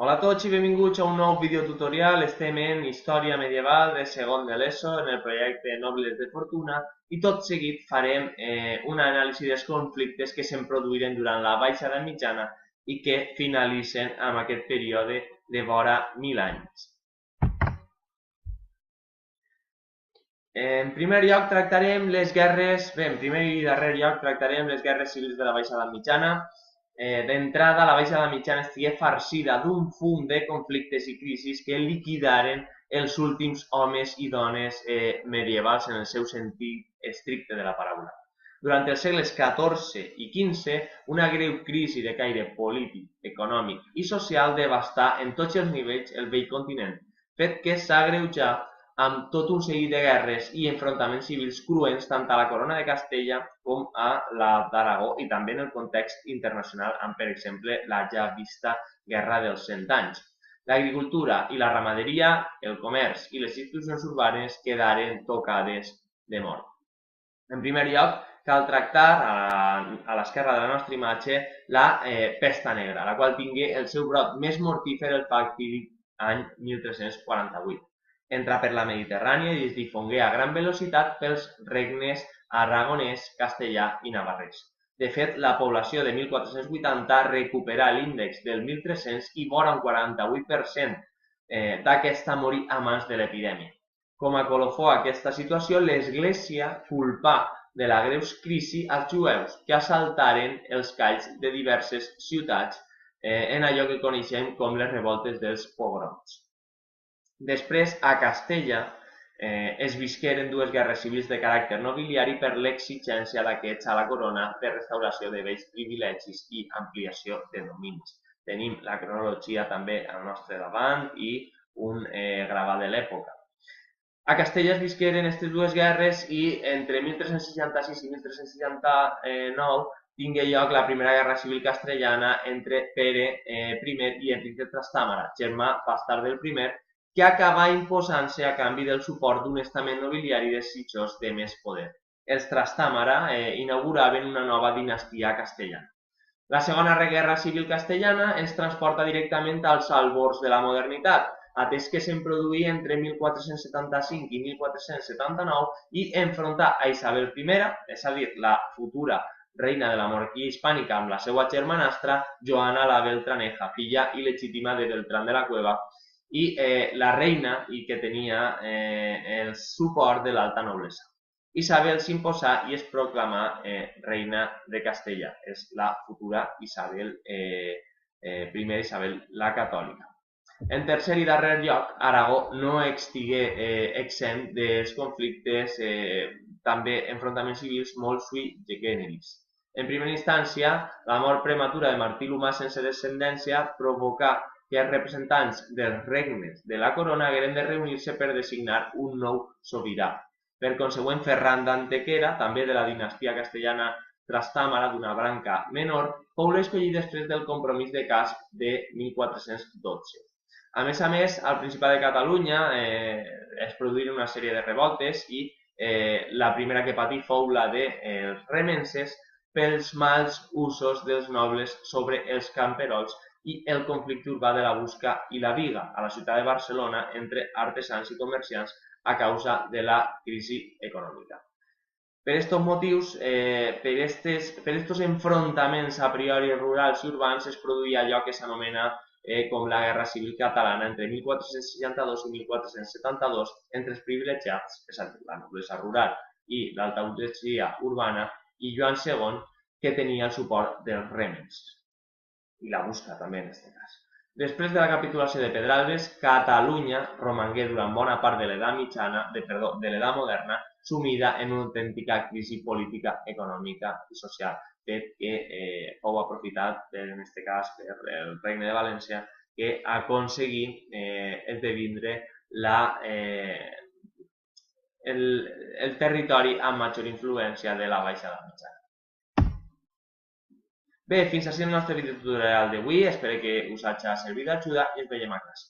Hola a tots i benvinguts a un nou videotutorial. Estem en Història Medieval de segon de l'ESO, en el projecte Nobles de Fortuna, i tot seguit farem una anàlisi dels conflictes que se'n produïren durant la Baixa Edat Mitjana i que finalitzen amb aquest període de vora 1000 anys. En primer lloc tractarem les guerres, en primer i darrer lloc tractarem les guerres civils de la Baixa Edat Mitjana. D'entrada, la Baixa Edat Mitjana estigué farcida d'un fum de conflictes i crisis que liquidaren els últims homes i dones medievals en el seu sentit estricte de la paraula. Durant els segles XIV i XV, una greu crisi de caire polític, econòmic i social devastà en tots els nivells el vell continent, fet que s'agreujà amb tot un seguit de guerres i enfrontaments civils cruents tant a la corona de Castella com a la d'Aragó i també en el context internacional amb, per exemple, la ja vista Guerra dels 100 anys. L'agricultura i la ramaderia, el comerç i les institucions urbanes quedaren tocades de mort. En primer lloc, cal tractar a l'esquerra de la nostra imatge la pesta negra, la qual tingué el seu brot més mortífer el fatídic any 1348. Entra per la Mediterrània i es difongué a gran velocitat pels regnes aragonès, castellà i navarrès. De fet, la població de 1480 recuperà l'índex del 1300 i vora un 48% d'aquesta morí a mans de l'epidèmia. Com a colofó a aquesta situació, l'Església culpà de la greus crisi als jueus, que assaltaren els calls de diverses ciutats en allò que coneixem com les revoltes dels pogroms. Després, a Castella, es visqueren dues guerres civils de caràcter nobiliari per l'exigència d'aquests a la corona de restauració de vells privilegis i ampliació de dominis. Tenim la cronologia també al nostre davant i un gravat de l'època. A Castella es visqueren aquestes dues guerres i entre 1366 i 1369 tingué lloc la primera guerra civil castellana entre Pere I i Enric de Trastàmara, germà bastard del primer, que acabà imposant-se a canvi del suport d'un estament nobiliari desitjós de més poder. Els Trastàmara inauguraven una nova dinastia castellana. La segona guerra civil castellana ens transporta directament als albors de la modernitat, atès que se'n produïa entre 1475 i 1479 i enfrontar a Isabel I, és a dir, la futura reina de la monarquia hispànica amb la seva germanastra, Joana la Beltraneja, filla il·legítima de Beltrán de la Cueva, i la reina i que tenia el suport de l'alta noblesa. Isabel s'imposà i es proclamà reina de Castella. És la futura Isabel I, Isabel la Catòlica. En tercer i darrer lloc, Aragó no estigué exempt dels conflictes, també enfrontaments civils molt sui generis. En primera instància, la mort prematura de Martí l'Humà sense descendència provocà que els representants dels regnes de la corona hagueren de reunir-se per designar un nou sobirà. Per consegüent, Ferran d'Antequera, també de la dinastia castellana Trastàmara d'una branca menor, fou l'escollit després del compromís de Casp de 1412. A més, al Principat de Catalunya es produïren una sèrie de revoltes i la primera que patí fou la dels remenses pels mals usos dels nobles sobre els camperols i el conflicte urbà de la Busca i la Viga, a la ciutat de Barcelona, entre artesans i comerciants a causa de la crisi econòmica. Per aquests motius, per aquests enfrontaments a priori rurals i urbans, es produïa allò que s'anomena com la Guerra Civil Catalana entre 1462 i 1472 entre els privilegiats, és a dir, la noblesa rural i l'alta burgesia urbana, i Joan II, que tenia el suport dels rèmens. I la Busca també en aquest cas. Després de la capitulació de Pedralbes, Catalunya romangué durant bona part de l'edat mitjana, de l'edat moderna, sumida en una autèntica crisi política, econòmica i social, fet que fou aprofitat, en aquest cas, per el Regne de València, que aconseguí esdevindre el territori amb major influència de la Baixa Edat Mitjana. Bé, fins així el nostre videotutorial d'avui, espero que us hagi servit d'ajuda i ens veiem a classe.